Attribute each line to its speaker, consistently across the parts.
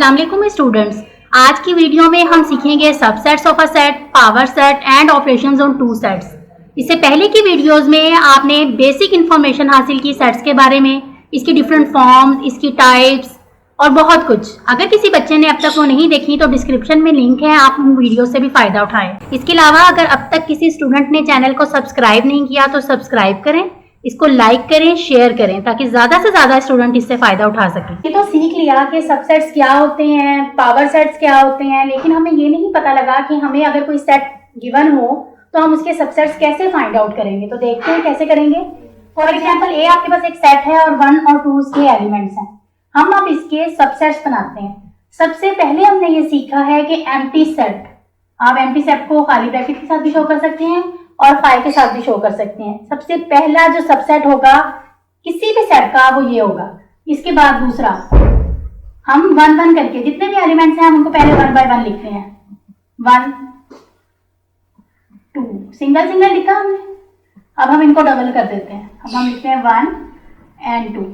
Speaker 1: अस्सलाम वालेकुम स्टूडेंट्स। आज की वीडियो में हम सीखेंगे subsets of a set, power set and operations on two sets. इससे पहले की वीडियोस में आपने बेसिक इन्फॉर्मेशन हासिल की सेट्स के बारे में, इसकी डिफरेंट फॉर्म्स, इसकी टाइप्स और बहुत कुछ। अगर किसी बच्चे ने अब तक वो नहीं देखी तो डिस्क्रिप्शन में लिंक है, आप उन वीडियो से भी फायदा उठाएं। इसके अलावा अगर अब तक किसी स्टूडेंट ने चैनल को सब्सक्राइब नहीं किया तो सब्सक्राइब करें, इसको लाइक करें, शेयर करें ताकि ज्यादा से ज्यादा स्टूडेंट इससे फायदा उठा सकें। ये तो सीख लिया कि सबसेट्स क्या होते हैं, पावर सेट्स क्या होते हैं, लेकिन हमें ये नहीं पता लगा कि हमें अगर कोई सेट गिवन हो तो हम उसके सबसेट्स कैसे फाइंड आउट करेंगे। तो देखते हैं कैसे करेंगे। फॉर एग्जाम्पल ए आपके पास एक सेट है और 1 और 2 उसके एलिमेंट्स हैं। हम अब इसके सबसेट्स बनाते हैं। सबसे पहले हमने ये सीखा है कि एम्प्टी सेट, आप एम्प्टी सेट को खाली ब्रैकेट के साथ भी शो कर सकते हैं और फाइव के साथ भी शो कर सकते हैं। सबसे पहला जो सबसेट होगा किसी भी सेट का वो ये होगा। इसके बाद दूसरा हम 1 1 करके जितने भी एलिमेंट्स हैं हम उनको पहले 1 बाय 1 लिखते हैं। 1 2 सिंगल सिंगल लिखा हमने, अब हम इनको डबल कर देते हैं। अब हम लिखते हैं 1 एंड 2।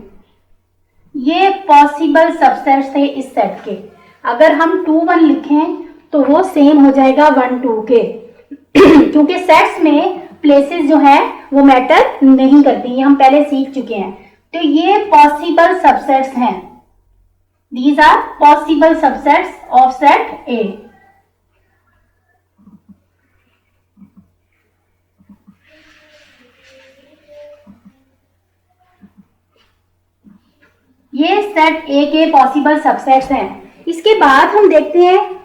Speaker 1: ये पॉसिबल सबसेट्स थे इस सेट के। अगर हम 2 1 लिखें तो वो सेम हो जाएगा 1 2 के क्योंकि सेट्स में प्लेसेस जो है वो मैटर नहीं करती, ये हम पहले सीख चुके हैं। तो ये पॉसिबल सबसेट्स हैं। These are possible subsets of set A. ये सेट ए के पॉसिबल सबसेट्स हैं। इसके बाद हम देखते हैं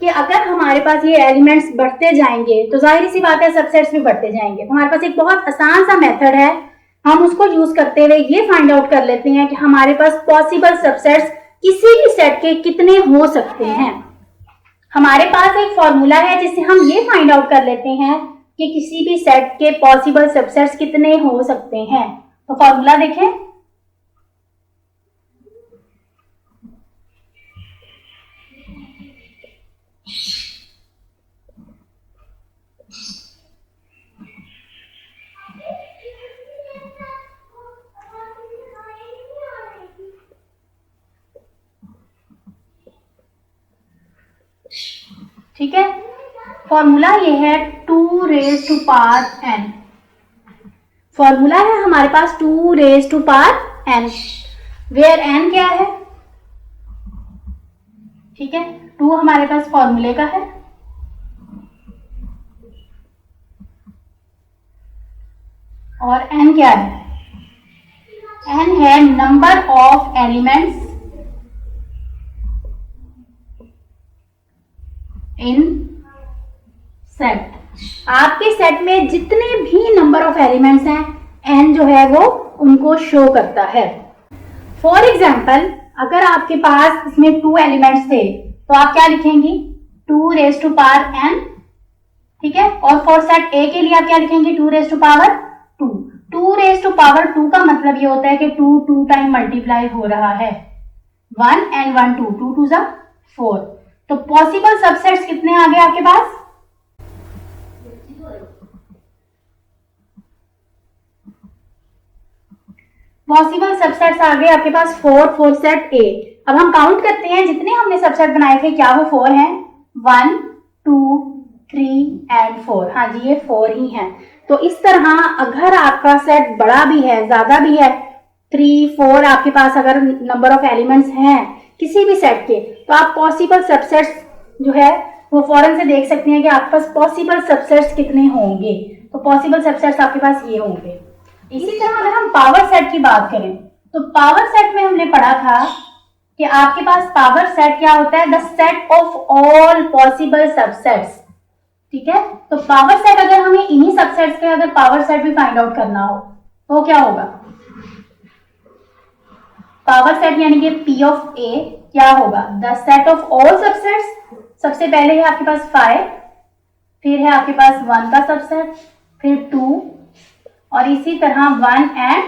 Speaker 1: कि अगर हमारे पास ये एलिमेंट्स बढ़ते जाएंगे तो जाहिर सी बात है सबसेट्स भी बढ़ते जाएंगे। तो हमारे पास एक बहुत आसान सा मेथड है, हम उसको यूज करते हुए ये फाइंड आउट कर लेते हैं कि हमारे पास पॉसिबल सबसेट्स किसी भी सेट के कितने हो सकते हैं। हमारे पास एक फॉर्मूला है जिससे हम ये फाइंड आउट कर लेते हैं कि किसी भी सेट के पॉसिबल सबसेट्स कितने हो सकते हैं। तो फॉर्मूला देखें। ठीक है, फॉर्मूला ये है 2 raise to power n। Formula है हमारे पास 2 raise to power n, where n क्या है। ठीक है, 2 हमारे पास फॉर्मूले का है और n क्या है, n है number of elements in set. आपके सेट में जितने भी नंबर ऑफ एलिमेंट्स हैं n जो है वो उनको शो करता है। फॉर एग्जाम्पल अगर आपके पास इसमें 2 एलिमेंट्स थे तो आप क्या लिखेंगी, 2 रेज़ टू पावर n। ठीक है, और फॉर सेट ए के लिए आप क्या लिखेंगे, 2 raise to power 2। 2 raise to power 2 का मतलब ये होता है कि 2 2 टाइम मल्टीप्लाई हो रहा है। 1 एंड 1 2 2 2 जा 4। तो पॉसिबल सबसेट्स कितने आ गए आपके पास, पॉसिबल सबसेट्स आ गए आपके पास 4 फॉर सेट ए। अब हम काउंट करते हैं जितने हमने सबसेट बनाए थे, क्या वो 4 हैं। 1 2 3 एंड 4। हाँ जी, ये 4 ही हैं। तो इस तरह अगर आपका सेट बड़ा भी है, ज्यादा भी है, 3 4 आपके पास अगर नंबर ऑफ एलिमेंट्स हैं किसी भी सेट के, तो आप पॉसिबल सबसेट्स जो है वो फौरन से देख सकते हैं कि आपके पास पॉसिबल सबसेट्स कितने होंगे। तो पॉसिबल सबसेट्स आपके पास ये होंगे। इसी तरह अगर हम पावर सेट की बात करें तो पावर सेट में हमने पढ़ा था कि आपके पास पावर सेट क्या होता है, the set of all possible subsets. ठीक है, तो पावर सेट अगर हमें इन्हीं सबसेट्स के अगर पावर सेट भी फाइंड आउट करना हो तो क्या होगा, पावर सेट यानी कि P ऑफ A क्या होगा, the set of all subsets. सबसे पहले है आपके पास 5, फिर है आपके पास 1 का सबसेट, फिर 2 और इसी तरह 1 एंड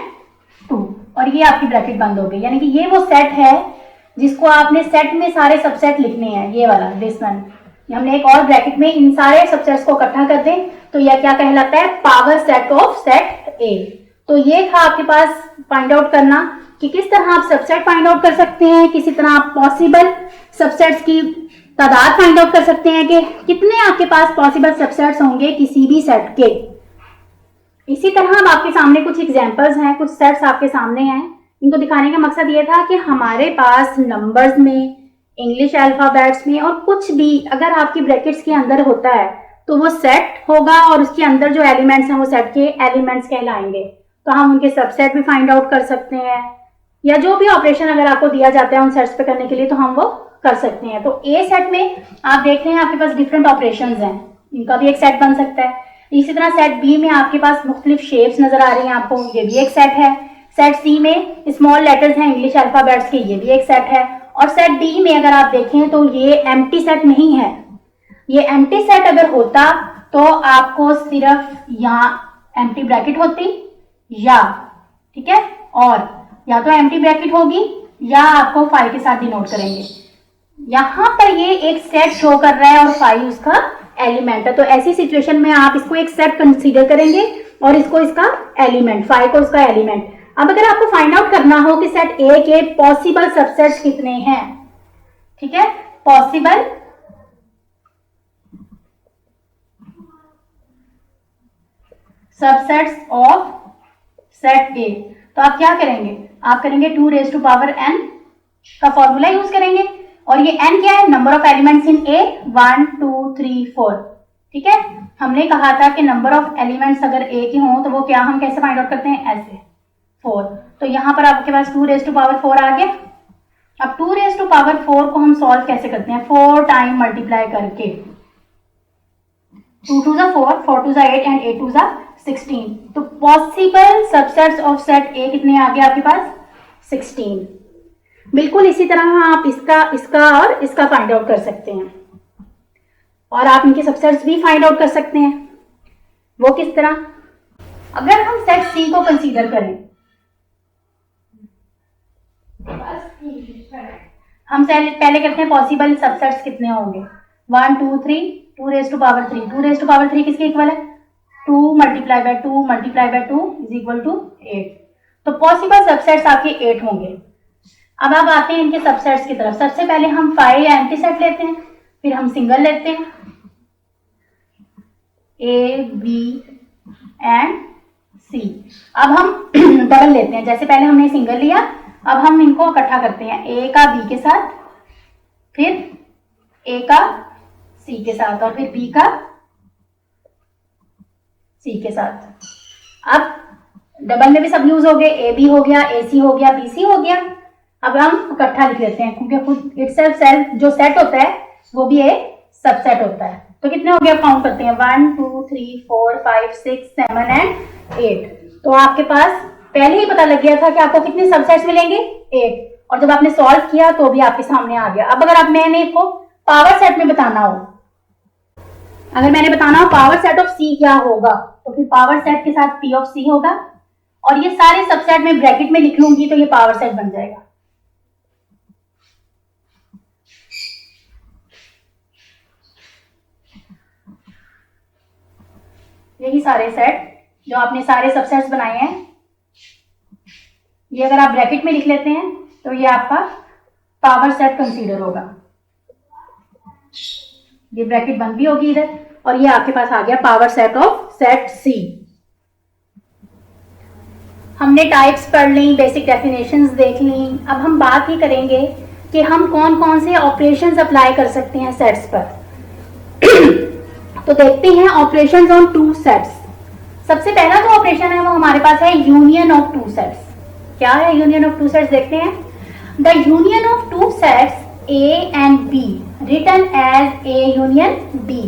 Speaker 1: 2, और ये आपकी ब्रैकेट बंद हो गई। यानी कि ये वो सेट है जिसको आपने सेट में सारे सबसेट लिखने हैं, ये वाला दिस वन। हमने एक और ब्रैकेट में इन सारे सबसेट्स को इकट्ठा कर दें तो यह क्या कहलाता है, पावर सेट ऑफ सेट ए। तो ये था आपके पास फाइंड आउट करना कि किस तरह आप सबसेट फाइंड आउट कर सकते हैं, किसी तरह आप पॉसिबल सबसेट्स की तादाद फाइंड आउट कर सकते हैं कि कितने आपके पास पॉसिबल सबसेट्स होंगे किसी भी सेट के। इसी तरह अब आपके सामने कुछ एग्जांपल्स हैं, कुछ सेट्स आपके सामने हैं। इनको दिखाने का मकसद ये था कि हमारे पास नंबर्स में, इंग्लिश अल्फाबेट्स में और कुछ भी अगर आपकी ब्रैकेट्स के अंदर होता है तो वो सेट होगा और उसके अंदर जो एलिमेंट्स हैं वो सेट के एलिमेंट्स कहलाएंगे। तो हम उनके सबसेट भी फाइंड आउट कर सकते हैं, या जो भी ऑपरेशन अगर आपको दिया जाता है उन सेट्स पे करने के लिए तो हम वो कर सकते हैं। तो ए सेट में आप देख रहे हैं आपके पास डिफरेंट ऑपरेशंस हैं, इनका भी एक सेट बन सकता है। इसी तरह सेट बी में आपके पास मुख्तलिफ शेप्स नजर आ रही हैं आपको, ये भी एक सेट है। सेट सी में स्मॉल लेटर्स हैं इंग्लिश अल्फाबेट्स के, ये भी एक सेट है। और सेट डी में अगर आप देखें तो ये एम्प्टी सेट नहीं है। ये एम्प्टी सेट अगर होता तो आपको सिर्फ यहाँ एम्प्टी ब्रैकेट होती, या ठीक है, और या तो एम्प्टी ब्रैकेट होगी या आपको 5 के साथ डिनोट करेंगे। यहाँ पर ये एक सेट शो कर रहा है और 5 उसका एलिमेंट है, तो ऐसी सिचुएशन में आप इसको एक सेट कंसीडर करेंगे और इसको इसका एलिमेंट, 5 को इसका एलिमेंट। अब अगर आपको फाइंड आउट करना हो कि सेट ए के पॉसिबल सबसेट्स कितने हैं, ठीक है, पॉसिबल सबसेट्स ऑफ सेट ए, तो आप क्या करेंगे, आप करेंगे 2 रेज़ टू पावर n का फॉर्मूला यूज करेंगे। और ये n क्या है, नंबर ऑफ एलिमेंट्स इन ए, 1 2 3 4, ठीक है। हमने कहा था कि नंबर ऑफ एलिमेंट्स अगर ए के हों तो वो क्या, हम कैसे फाइंड आउट करते हैं, ऐसे 4। तो यहाँ पर आपके पास 2 रेज़ टू पावर 4 आ गया। अब 2 रेज़ टू पावर 4 को हम सॉल्व कैसे करते हैं, 4 टाइम मल्टीप्लाई करके, 2 2 4, 4 2 8 एंड 8 2 16। तो पॉसिबल सबसेट्स ऑफ सेट ए कितने आ गए आपके पास, 16। बिल्कुल इसी तरह आप इसका और इसका फाइंड आउट कर सकते हैं, और आप इनके सबसेट्स भी फाइंड आउट कर सकते हैं। वो किस तरह, अगर हम सेट सी को कंसीडर करें, हम पहले करते हैं पॉसिबल सबसेट्स कितने होंगे, 1 2 3, 2 raise to power 3, 2 raise to power 3 किसके इक्वल है, 2 multiply by 2 multiply by 2 is equal to 8। तो पॉसिबल सबसेट्स आपके 8 होंगे। अब आप आते हैं इनके सबसेट्स की तरफ। सबसे पहले हम 5 एम्प्टी सेट लेते हैं, फिर हम सिंगल लेते हैं, ए बी एंड सी। अब हम डबल लेते हैं, जैसे पहले हमने सिंगल लिया, अब हम इनको इकट्ठा करते हैं, ए का बी के साथ, फिर ए का सी के साथ, और फिर बी का सी के साथ। अब डबल में भी सब यूज हो गए, ए बी हो गया, ए सी हो गया, बी सी हो गया। अब हम इकट्ठा लिख लेते हैं, क्योंकि खुद इटसेल्फ सेल्फ जो सेट होता है वो भी एक सबसेट होता है। तो कितने हो गए, काउंट करते हैं, 1 2 3 4 5 6 7 एंड 8। तो आपके पास पहले ही पता लग गया था कि आपको कितने सबसेट्स मिलेंगे, 8। और जब आपने सॉल्व किया तो भी आपके सामने आ गया। अब अगर मैंने इसको पावर सेट में बताना हो, अगर मैंने बताना हो पावर सेट ऑफ सी क्या होगा, तो फिर पावर सेट के साथ पी ऑफ सी होगा, और ये सारे सबसेट में ब्रैकेट में लिख लूंगी तो ये पावर सेट बन जाएगा। यही सारे सेट जो आपने सारे सबसेट्स बनाए हैं, ये अगर आप ब्रैकेट में लिख लेते हैं तो ये आपका पावर सेट कंसीडर होगा। ये ब्रैकेट बंद भी होगी इधर, और ये आपके पास आ गया पावर सेट ऑफ सेट सी। हमने टाइप्स पढ़ ली, बेसिक डेफिनेशंस देख ली। अब हम बात ही करेंगे कि हम कौन कौन से ऑपरेशंस अप्लाई कर सकते हैं सेट्स पर। तो देखते हैं ऑपरेशंस ऑन 2 सेट्स। सबसे पहला जो ऑपरेशन है वो हमारे पास है यूनियन ऑफ 2 सेट्स। क्या है यूनियन ऑफ 2 सेट्स, देखते हैं। The union of 2 sets A and B written as A union B.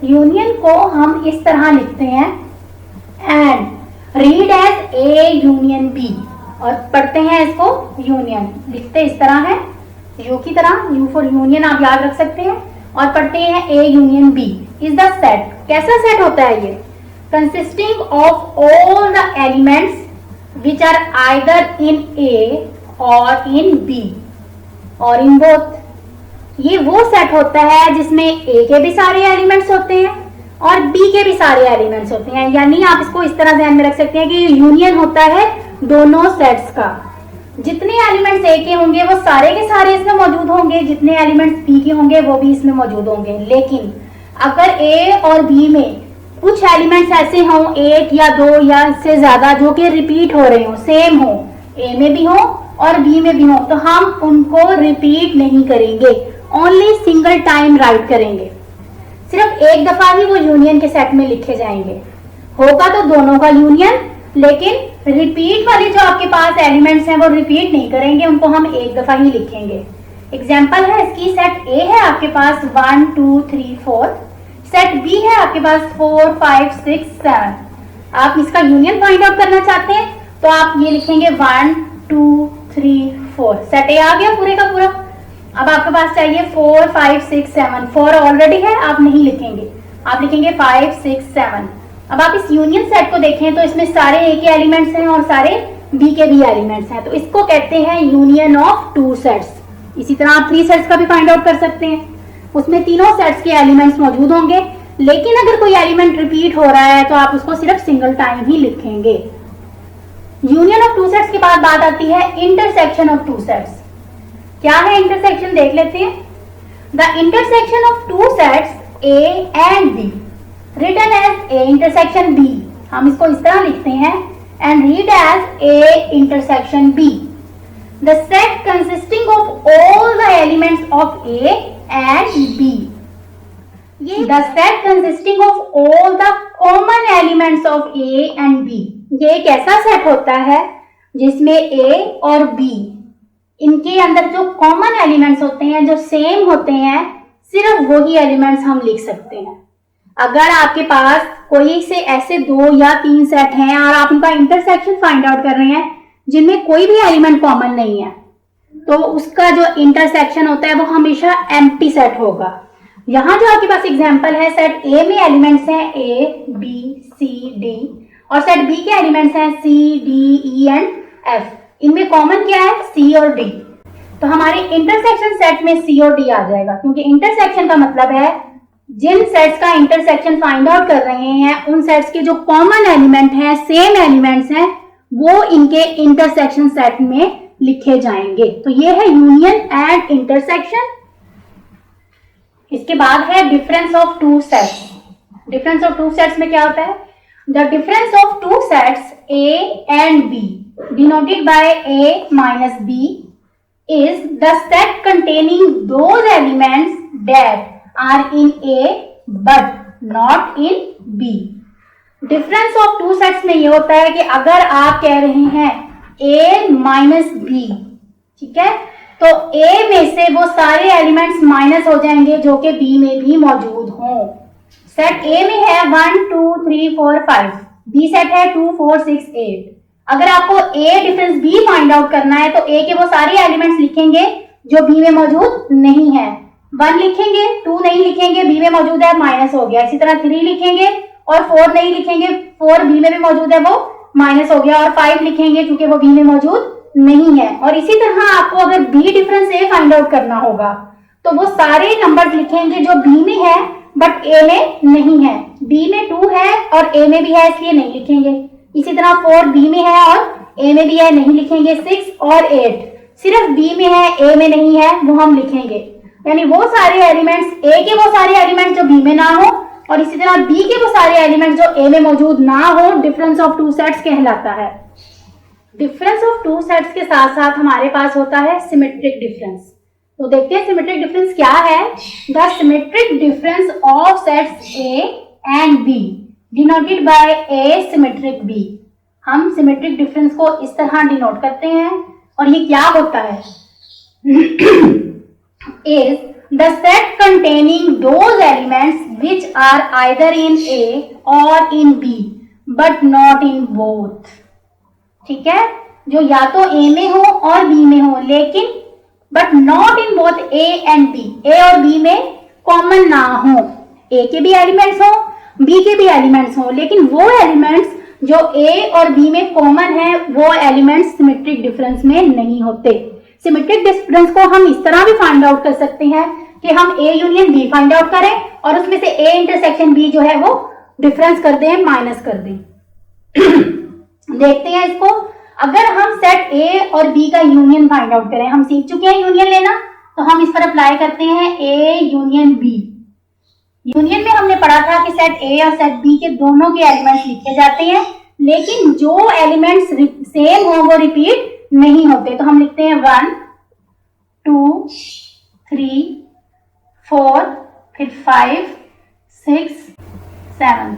Speaker 1: Union को हम इस तरह लिखते हैं, and read as A union B, और पढ़ते हैं इसको यूनियन, लिखते इस तरह है, यू की तरह, यू फॉर यूनियन आप याद रख सकते हैं, और पढ़ते हैं A union B is the set. कैसा सेट होता है ये, consisting of all the elements which are either in A और इन बी और इन बोथ। ये वो सेट होता है जिसमें ए के भी सारे एलिमेंट्स होते हैं और बी के भी सारे एलिमेंट्स होते हैं। यानी आप इसको इस तरह ध्यान में रख सकते हैं कि यूनियन होता है दोनों सेट्स का। जितने एलिमेंट्स ए के होंगे वो सारे के सारे इसमें मौजूद होंगे, जितने एलिमेंट्स बी के होंगे वो भी इसमें मौजूद होंगे। लेकिन अगर ए और बी में कुछ एलिमेंट्स ऐसे हों, एक या दो या इससे ज्यादा, जो कि रिपीट हो रहे हो, सेम हो, ए में भी हो और बी में भी हो, तो हम उनको रिपीट नहीं करेंगे, ओनली सिंगल टाइम राइट करेंगे। सिर्फ एक दफा ही वो यूनियन के सेट में लिखे जाएंगे। होगा तो दोनों का यूनियन, लेकिन रिपीट वाले जो आपके पास एलिमेंट्स हैं वो रिपीट नहीं करेंगे, उनको हम एक दफा ही लिखेंगे। एग्जाम्पल है इसकी, सेट ए है आपके पास 1 2 3 4, सेट बी है आपके पास 4 5 6 7। आप इसका यूनियन फाइंड आउट करना चाहते हैं तो आप ये लिखेंगे 1 2 3 4, सेट ए आ गया पूरे का पूरा। अब आपके पास चाहिए 4 5 6 7, 4 ऑलरेडी है, आप नहीं लिखेंगे, आप लिखेंगे 5 6 7। अब आप इस यूनियन सेट को देखें तो इसमें सारे ए के एलिमेंट्स हैं और सारे बी के भी एलिमेंट्स हैं, तो इसको कहते हैं यूनियन ऑफ टू सेट्स। इसी तरह आप 3 सेट्स का भी फाइंड आउट कर सकते हैं, उसमें तीनों सेट्स के एलिमेंट्स मौजूद होंगे, लेकिन अगर कोई एलिमेंट रिपीट हो रहा है तो आप उसको सिर्फ सिंगल टाइम ही लिखेंगे। यूनियन ऑफ टू सेट्स के बाद बात आती है इंटरसेक्शन ऑफ टू सेट्स। क्या है इंटरसेक्शन, देख लेते हैं। The intersection of two sets A and B written as A intersection B, हम इसको इस तरह लिखते हैं, and read as A intersection B. The set consisting of all the elements of A and B, ये the set consisting of all the common elements of A and B, ये एक ऐसा सेट होता है जिसमें ए और बी, इनके अंदर जो कॉमन एलिमेंट्स होते हैं, जो सेम होते हैं, सिर्फ वही एलिमेंट्स हम लिख सकते हैं। अगर आपके पास कोई से ऐसे 2 या 3 सेट हैं और आप उनका इंटरसेक्शन फाइंड आउट कर रहे हैं जिनमें कोई भी एलिमेंट कॉमन नहीं है, तो उसका जो इंटरसेक्शन होता है वो हमेशा एम्प्टी सेट होगा। यहाँ जो आपके पास एग्जांपल है, सेट ए में एलिमेंट्स हैं ए बी सी डी और सेट बी के एलिमेंट्स हैं C D E and F. इनमें कॉमन क्या है, सी और डी, तो हमारे इंटरसेक्शन सेट में सी और डी आ जाएगा, क्योंकि इंटरसेक्शन का मतलब है जिन सेट्स का इंटरसेक्शन फाइंड आउट कर रहे हैं उन सेट्स के जो कॉमन एलिमेंट हैं, सेम एलिमेंट्स हैं, वो इनके इंटरसेक्शन सेट में लिखे जाएंगे। तो ये है यूनियन एंड इंटरसेक्शन। इसके बाद है difference of two sets. Difference of two sets में क्या होता है, the difference of two sets A and B denoted by A minus B is the set containing those elements that are in A but not in B. Difference of two sets में ये होता है कि अगर आप कह रहे हैं ए माइनस बी, ठीक है, तो ए में से वो सारे एलिमेंट्स माइनस हो जाएंगे जो कि बी में भी मौजूद हों। सेट ए में है 1 2 3 4 5, बी सेट है 2 4 6 8। अगर आपको ए डिफरेंस बी फाइंड आउट करना है तो ए के वो सारे एलिमेंट्स लिखेंगे जो बी में मौजूद नहीं है। 1 लिखेंगे, 2 नहीं लिखेंगे, बी में मौजूद है, माइनस हो गया। इसी तरह 3 लिखेंगे और 4 नहीं लिखेंगे, 4 बी में भी मौजूद है, वो माइनस हो गया। और 5 लिखेंगे क्योंकि वो बी में मौजूद नहीं है। और इसी तरह आपको अगर बी डिफरेंस ए फाइंड आउट करना होगा तो वो सारे नंबर्स लिखेंगे जो बी में है बट ए में नहीं है। बी में 2 है और ए में भी है, इसलिए नहीं लिखेंगे। इसी तरह 4 बी में है और ए में भी है, नहीं लिखेंगे। 6 और 8 सिर्फ बी में है, ए में नहीं है, वो हम लिखेंगे। यानी वो सारे एलिमेंट्स, ए के वो सारे एलिमेंट्स जो बी में ना हो और इसी तरह बी के वो सारे एलिमेंट्स जो ए में मौजूद ना हो, डिफरेंस ऑफ टू सेट्स कहलाता है। डिफरेंस ऑफ टू सेट्स के साथ साथ हमारे पास होता है सिमेट्रिक डिफरेंस। तो देखते हैं सिमेट्रिक डिफरेंस क्या है। The symmetric difference of sets A and B denoted by A symmetric B. हम सिमेट्रिक डिफरेंस को इस तरह डिनोट करते हैं और ये क्या होता है is the set containing those elements which are either in A or in B but not in both। ठीक है, जो या तो A में हो और B में हो, लेकिन but not in both A and B, A और B में कॉमन ना हो। A के भी एलिमेंट्स हो, B के भी एलिमेंट्स हो, लेकिन वो एलिमेंट्स जो A और B में कॉमन है वो एलिमेंट्स सिमेट्रिक डिफरेंस में नहीं होते। सिमेट्रिक डिफरेंस को हम इस तरह भी फाइंड आउट कर सकते हैं कि हम A union B find out करें और उसमें से A इंटरसेक्शन B जो है वो डिफरेंस कर दें, माइनस कर दें। देखते हैं इसको। अगर हम सेट ए और बी का यूनियन फाइंड आउट करें, हम सीख चुके हैं यूनियन लेना, तो हम इस पर अप्लाई करते हैं ए यूनियन बी। यूनियन में हमने पढ़ा था कि सेट ए और सेट बी के दोनों के एलिमेंट्स लिखे जाते हैं, लेकिन जो एलिमेंट्स सेम हो वो रिपीट नहीं होते। तो हम लिखते हैं 1 2 3 4 फिर 5 6 7।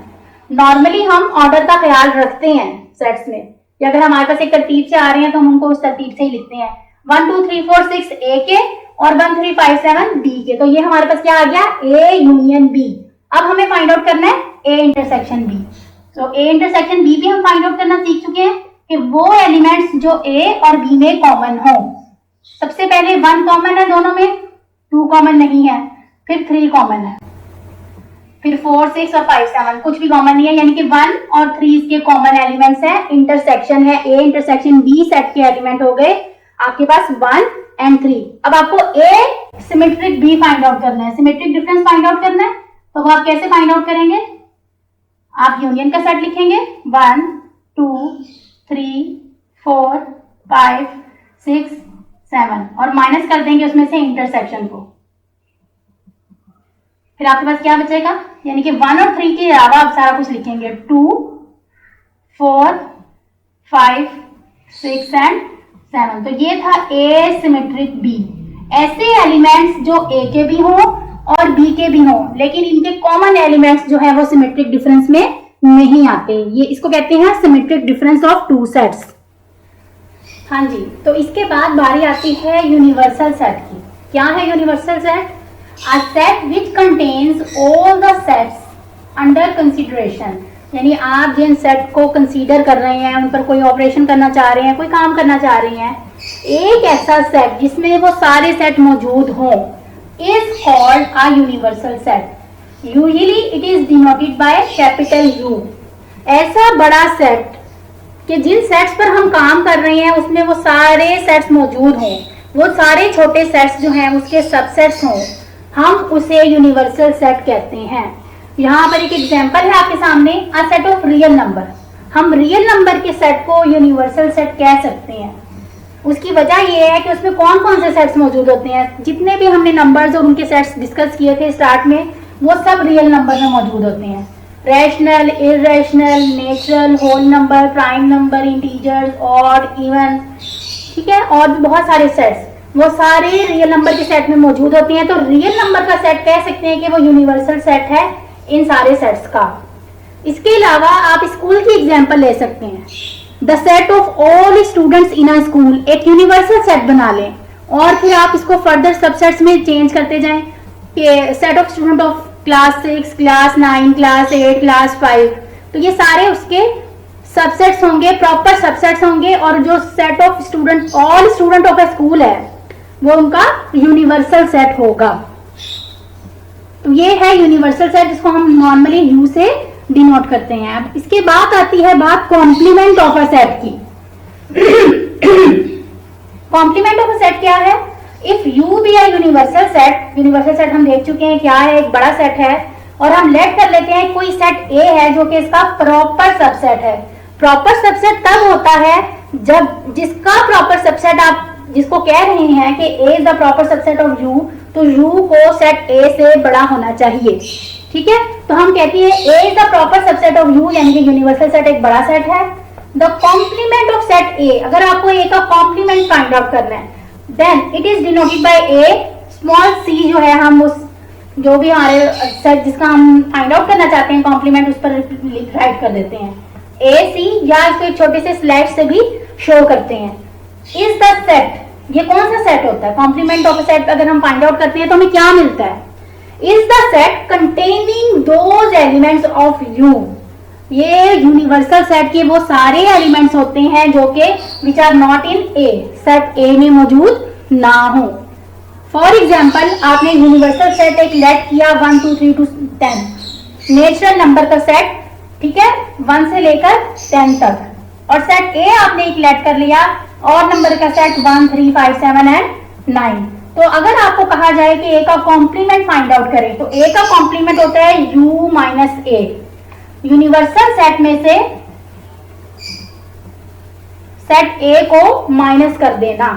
Speaker 1: नॉर्मली हम ऑर्डर का ख्याल रखते हैं सेट्स में, या अगर हमारे पास एक तरतीब से आ रहे हैं तो हम उनको उस तरतीब से ही लिखते हैं। 1 2 3 4 6 ए के और 1 3 5 7 बी के। तो ये हमारे पास क्या आ गया, ए यूनियन बी। अब हमें फाइंड आउट करना है ए इंटरसेक्शन बी। तो ए इंटरसेक्शन बी भी हम फाइंड आउट करना सीख चुके हैं कि वो एलिमेंट्स जो ए और बी में कॉमन हो। सबसे पहले 1 कॉमन है दोनों में, 2 कॉमन नहीं है, फिर 3 कॉमन है, फिर 4 6 और 5 7 कुछ भी कॉमन नहीं है, यानी कि 1 और 3 इसके कॉमन एलिमेंट्स हैं। इंटरसेक्शन है ए इंटरसेक्शन बी, सेट के एलिमेंट हो गए आपके पास 1 एंड 3। अब आपको ए सिमेट्रिक बी फाइंड आउट करना है, सिमेट्रिक डिफरेंस फाइंड आउट करना है। तो वो आप कैसे फाइंड आउट करेंगे, आप यूनियन का सेट लिखेंगे 1 2 3 4 5 6 7 और माइनस कर देंगे उसमें से इंटरसेक्शन को। फिर आपके पास क्या बचेगा, यानी कि 1 और 3 के अलावा आप सारा कुछ लिखेंगे 2 4 5 6 एंड 7। तो ये था ए सिमेट्रिक बी। ऐसे एलिमेंट्स जो ए के भी हों और बी के भी हों, लेकिन इनके कॉमन एलिमेंट्स जो है वो सिमेट्रिक डिफरेंस में नहीं आते, ये इसको कहते हैं symmetric difference of two sets. हाँ जी, तो इसके बाद बारी आती है यूनिवर्सल सेट की। क्या है universal set? A set which contains all the sets under consideration। यानी आप जिन सेट को कंसीडर कर रहे हैं, उन पर कोई ऑपरेशन करना चाह रहे हैं, कोई काम करना चाह रहे हैं, एक ऐसा सेट जिसमें वो सारे सेट मौजूद हों is called a universal set। Usually it is denoted by capital U। ऐसा बड़ा सेट कि जिन सेट्स पर हम काम कर रहे हैं उसमें वो सारे सेट्स मौजूद हों, वो सारे छोटे सेट्स जो हैं उसके सबसेट्स हों, हम उसे यूनिवर्सल सेट कहते हैं। यहाँ पर एक एग्जांपल है आपके सामने, a set of real number. हम रियल नंबर के सेट को यूनिवर्सल सेट कह सकते हैं। उसकी वजह यह है कि उसमें कौन कौन से सेट्स मौजूद होते हैं। जितने भी हमने नंबर्स और उनके सेट्स डिस्कस किए थे स्टार्ट में, वो सब रियल नंबर में मौजूद होते हैं। Rational, irrational, natural, whole number, prime number, integers, odd, even, ठीक है, और भी बहुत सारे सेट्स, वो सारे रियल नंबर के सेट में मौजूद होते हैं। तो रियल नंबर का सेट कह सकते हैं कि वो यूनिवर्सल सेट है इन सारे सेट्स का। इसके अलावा आप स्कूल की एग्जांपल ले सकते हैं। The set of all students in a school एक यूनिवर्सल सेट बना लें और फिर आप इसको फर्दर सबसेट्स में चेंज करते जाएं कि set of student of class 6, class 9, class 8, class 5। तो ये सारे उसके सबसेट्स होंगे, प्रॉपर सबसेट्स होंगे, और जो set of student all student of A school है वो उनका यूनिवर्सल सेट होगा। तो ये है यूनिवर्सल सेट जिसको हम नॉर्मली यू से डिनोट करते हैं। अब इसके बाद आती है बात कॉम्प्लीमेंट ऑफ अ सेट की। कॉम्प्लीमेंट ऑफ अ सेट क्या है? If you be a universal set, universal set हम देख चुके हैं क्या है, एक बड़ा सेट है, और हम लेट कर लेते हैं कोई सेट ए है जो कि इसका प्रॉपर सबसेट है। प्रॉपर सबसेट तब होता है जब जिसका प्रॉपर सबसेट आप जिसको कह रहे हैं कि A is the proper subset of U, तो यू को सेट ए से बड़ा होना चाहिए, ठीक है। तो हम कहते हैं A is the proper subset of U, यानी कि यूनिवर्सल सेट एक बड़ा सेट है। The complement of set A, अगर आपको ए का कॉम्प्लीमेंट फाइंड आउट करना है, then it is denoted by a small C, जो है हम उस जो भी हमारे सेट जिसका हम फाइंड आउट करना चाहते हैं कॉम्प्लीमेंट, उस पर राइट कर देते हैं ए सी, या इसको एक छोटे से स्लैश से भी शो करते हैं। इज द सेट, ये कौन सा सेट होता है? कॉम्प्लीमेंट ऑफ अ सेट अगर हम फाइंड आउट करते हैं तो हमें क्या मिलता है? Is the set containing those elements of U. ये यूनिवर्सल सेट के वो सारे एलिमेंट्स होते हैं जो कि which are not in A, set A में मौजूद ना हो। फॉर एग्जाम्पल, आपने यूनिवर्सल सेट एक लेट किया 1 2 3 to 10, नेचुरल नंबर का सेट, ठीक है, 1 से लेकर 10 तक, और सेट ए आपने एक लेट कर लिया और नंबर का सेट 1 3 5 7 एंड 9। तो अगर आपको कहा जाए कि ए का कॉम्प्लीमेंट फाइंड आउट करें, तो ए का कॉम्प्लीमेंट होता है u माइनस ए। यूनिवर्सल सेट में से सेट ए को माइनस कर देना।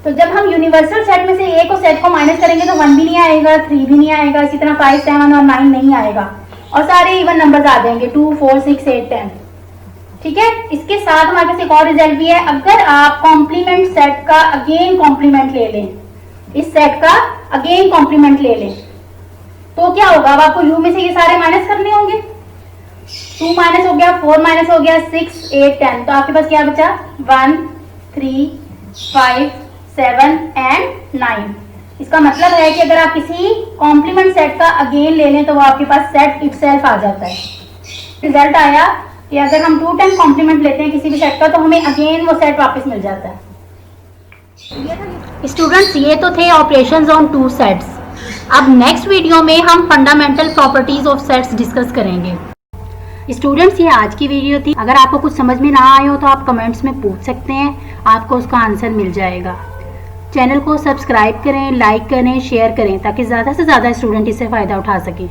Speaker 1: तो जब हम यूनिवर्सल सेट में से ए को सेट को माइनस करेंगे तो 1 भी नहीं आएगा, 3 भी नहीं आएगा, इसी तरह 5, 7 और 9 नहीं आएगा और सारे इवन नंबर्स आ जाएंगे 2, 4, 6, 8, 10। ठीक है, इसके साथ हमारे पास एक और रिजल्ट भी है। अगर आप कॉम्प्लीमेंट सेट का अगेन कॉम्प्लीमेंट ले लें, इस सेट का अगेन कॉम्प्लीमेंट ले लें, तो क्या होगा? अब आपको यू में से ये सारे माइनस करने होंगे। 2 माइनस हो गया, 4 माइनस हो गया, 6, 8, 10। तो आपके पास क्या बचा? 1, 3, 5, 7 एंड 9। इसका मतलब है कि अगर आप किसी कॉम्प्लीमेंट सेट का अगेन ले लें तो वो आपके पास सेट इटसेल्फ आ जाता है। रिजल्ट आया कि अगर हम 2 टाइम कॉम्प्लीमेंट लेते हैं किसी भी सेट का तो हमें अगेन वो सेट वापस मिल जाता है। स्टूडेंट्स, ये तो थे ऑपरेशंस ऑन 2 सेट्स। अब नेक्स्ट वीडियो में हम fundamental properties of sets discuss करेंगे। स्टूडेंट्स, ये आज की वीडियो थी। अगर आपको कुछ समझ में ना आए हो तो आप कमेंट्स में पूछ सकते हैं, आपको उसका आंसर मिल जाएगा। चैनल को सब्सक्राइब करें, लाइक करें, शेयर करें ताकि ज़्यादा से ज़्यादा स्टूडेंट इससे फ़ायदा उठा सकें।